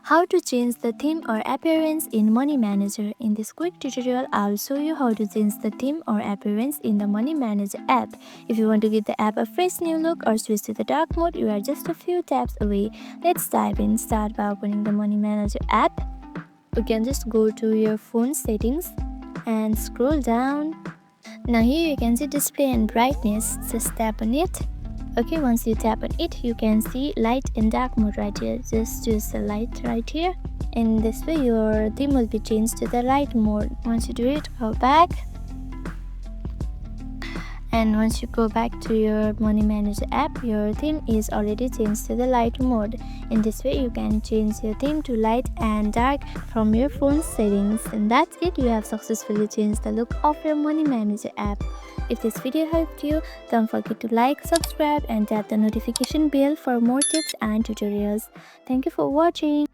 How to change the theme or appearance in Money Manager. In this quick tutorial, I'll show you how to change the theme or appearance in the Money Manager app. If you want to give the app a fresh new look or switch to the dark mode, you are just a few taps away. Let's dive in. Start by opening the Money Manager app. You can just go to your phone settings and scroll down. Now here you can see display and brightness. Just tap on it. Okay, once you tap on it, you can see light and dark mode right here. Just choose the light right here. In this way, your theme will be changed to the light mode. Once you do it, go back. And once you go back to your Money Manager app, your theme is already changed to the light mode. In this way, you can change your theme to light and dark from your phone settings. And that's it. You have successfully changed the look of your Money Manager app. If this video helped you, don't forget to like, subscribe and tap the notification bell for more tips and tutorials. Thank you for watching.